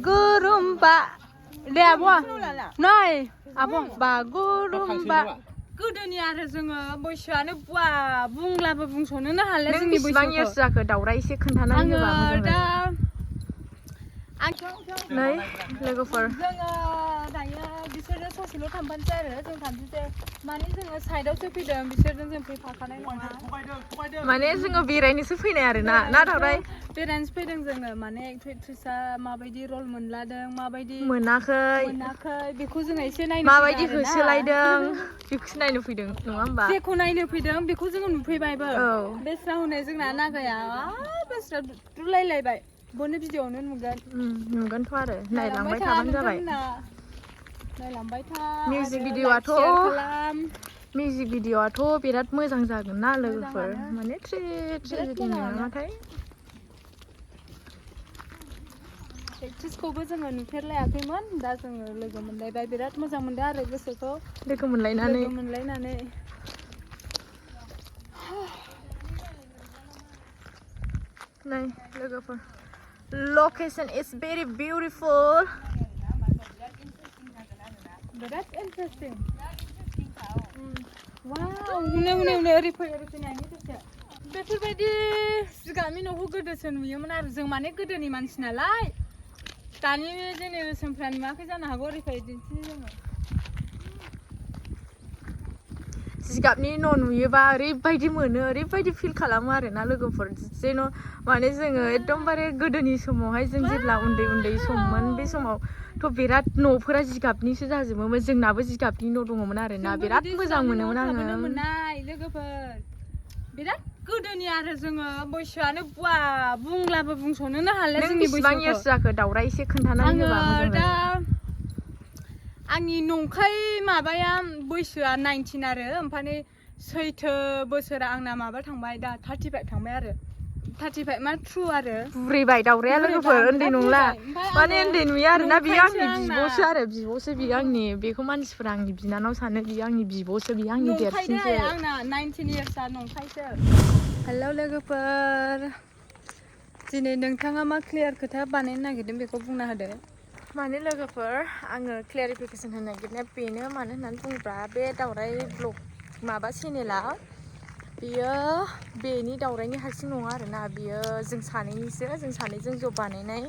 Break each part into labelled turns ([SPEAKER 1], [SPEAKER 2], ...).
[SPEAKER 1] Gurumba dे आब' नै आब' बागुरुम्बा गोदोनि आरो जोङो बैसोआनो बुवा बुंलाबो बुंस'नोनो हाला जोंनि बैसोखौ बेसेबां इयार्स जाखो दावराय एसे खोन्थानानै होबा मोजां जागोन नै लोगोफोर जोङो दायो बिसोरो ससेल' थांफानोसै आरो जों थांफिनसै माने जोङो साइडआवसो फैदों बिसोरजों जों फैफाखानाय नङा माने जोङो बेरायनोसो फैनाय आरो ना दावराय बेरायनोसो फैदों जोङो माने एक्ट्रिसा माबायदि रल मोनलादों माबायदि मोनाखै बेखौ जोङो एसे नायनो माबायदि होसोलायदों बेखौसो नायनो फैदों नङा होमबा जेखौ नायनो फैदों बेखौ जोङो नुफैबायबो बेस्रा हनै जोंना नागाया बेस्रा दुलायलायबाय बनो भिडिअआवनो नुगोनथ' आरो नायलांबाय थाबानो जाबाय नायलांबाय था मिउजिक भिडिअआथ' बिराद मोजां जागोन ना लोगोफोर माने ट्रेजेडि नामाथाय एक्ट्रिसखौबो जोङो नुफेरलायाखैमोन दा जोङो लोगो मोनलायबाय बिराद मोजां मोनदों आरो गोसोखौ लोगो मोनलायनानै नै लोगोफोर location is very beautiful बिराद इन्टारेस्टिं वाव हनै ओरै फै नायनि दसे बेफोरबायदि जिगाबनि न'खौ गोदोसो नुयोमोन आरो जों माने गोदोनि मानसि नालाय दानि जेनेरेसनफ्रा नुवाखै जानो हागौ ओरै फै दिन्थिनि जोङो जिगाबनि न' नुयोबा ओरैबायदि मोनो ओरैबायदि फिल खालामो आरोना लोगोफोर जेन' माने जोङो एकदमबारे गोदोनि समावहाय जों जेब्ला उन्दै सममोन बे समावथ' बिराद न'फोरा जिगाबनिसो जाजोबोमोन जोंनाबो जिगाबनि न' दङमोन आरोना बिराद मोजां मोनोमोन आङो लोगोफोर बिराद गोदोनि आरो जोङो बैसोआनो बुवा बुंलाबो बुंस'नोनो हाला जोंनि बेसेबां इयार्स जाखो दावराय एसे खोन्थानानै होबा मोजां जागोन आंनि नंखाय माबाया बैसोआ 19 आरो ओमफ्राय सैथो बोसोरा आंना माबा थांबाय दा 35 थांबाय आरो 35 मा ट्रु आरो बुरैबाय दावराया लोगोफोर उन्दै नंला माने उन्दै नुयो आरोना बियो आंनि बिब'सो बियो आंनि बेखौ मानसिफोरा आंनि बिनानाव सानो बियो आंनि बिब'सो बियो आंनि देरसिनसो आंना 19 इयार्सआ नंखायसो हेलौ लोगोफोर दिनै नोंथाङा मा क्लियार खोथा बानायनो नागिरदों बेखौ बुंना होदो माने लोगोफोर आङो क्लियारिफिकेसन होनो नागिरनाया बेनो मानो होननानै बुङोब्ला बे दावराय ब्लग माबा चेनेला बियो बेनि दावरायनि हारसिं नङा आरोना बियो जों सानैजों ज' बानायनाय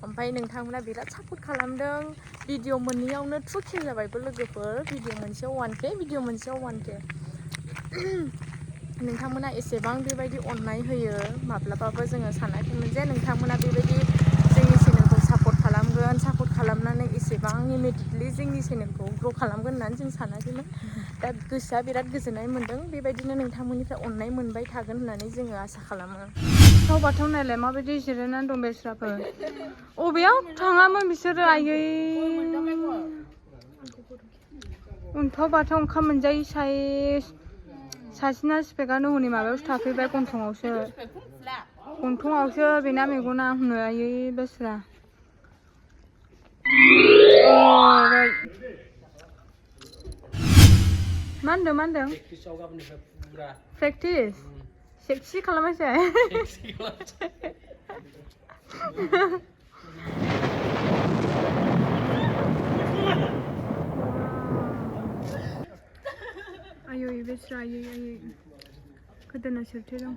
[SPEAKER 1] ओमफ्राय नोंथांमोना बिराद सापर्ट खालामदों भिडिअ मोननैयावनो 2K जाबायबो लोगोफोर भिडिअ मोनसेयाव 1K भिडिअ मोनसेयाव 1K नोंथांमोना एसेबां बेबायदि अननाय होयो माब्लाबाबो जोङो सानाखैमोन जे नोंथांमोना बेबायदि जोंनि चेनेलखौ सापर्ट खालामनानै एसेबां इमिडियेटलि जोंनि चेनेलखौ ग्र' खालामगोन होननानै जों सानाखैमोन दा गोसोआ बिराद गोजोननाय मोन्दों बेबायदिनो नोंथांमोननिफ्राय अननाय मोनबाय थागोन होननानै जोङो आसा खालामो बाथौ नायलाय माबायदि जिरायनानै दं बेस्राफोर अबेयाव थाङामोन बिसोरो आयै उनथाव बाथाव ओंखाम मोनजायै सासेना स्पेकआनो हनै माबायावसो थाफैबाय गन्थङावसो बेना मेगना हनै आयै बेस्रा मा होनदों प्रेक्टिस सेक्सि खालामासै आयै बेस्रा आयै गोदोना सोरथेदों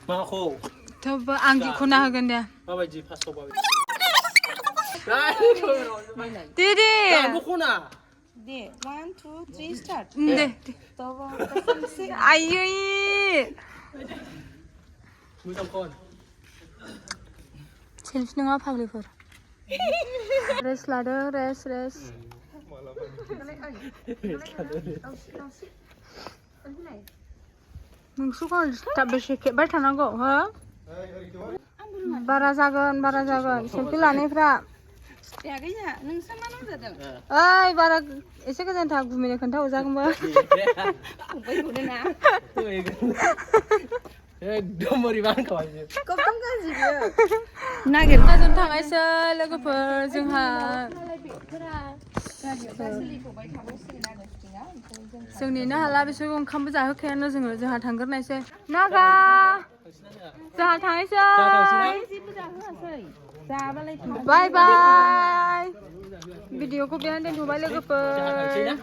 [SPEAKER 2] माखौ
[SPEAKER 1] थेवबो आं दिख'ना होगोन दे
[SPEAKER 2] माबायदि फासआव
[SPEAKER 1] दे
[SPEAKER 2] दख'ना
[SPEAKER 3] दे 1 2 3 स्टार्ट
[SPEAKER 1] दे आयै
[SPEAKER 2] मोजां खन
[SPEAKER 1] सेल्फि नङा फाग्लिफोर रेस्ट लादो रेस्ट नोंसोरखौ बेसे खेबबाय थानांगौ हो बारा जागोन सेल्फि लानायफ्रा ओइ बारा एसे गोजान था गुमैनो खोन्थाहरजागोनबो
[SPEAKER 2] एकदम बोरैबा होनखाबाय
[SPEAKER 1] नागिरनाजों थांनायसै लोगोफोर जोंहा जों नेनो हाला बिसोरखौ ओंखामबो जाहोखायानो जोंहा थांग्रोनायसै नागा थांनोसै
[SPEAKER 3] जेबो जाहोआसै जाबालाय थांगोन
[SPEAKER 1] बाय बाय भिडिअखौ बेहाय दोनथ'बाय लोगोफोर
[SPEAKER 2] थांसै ना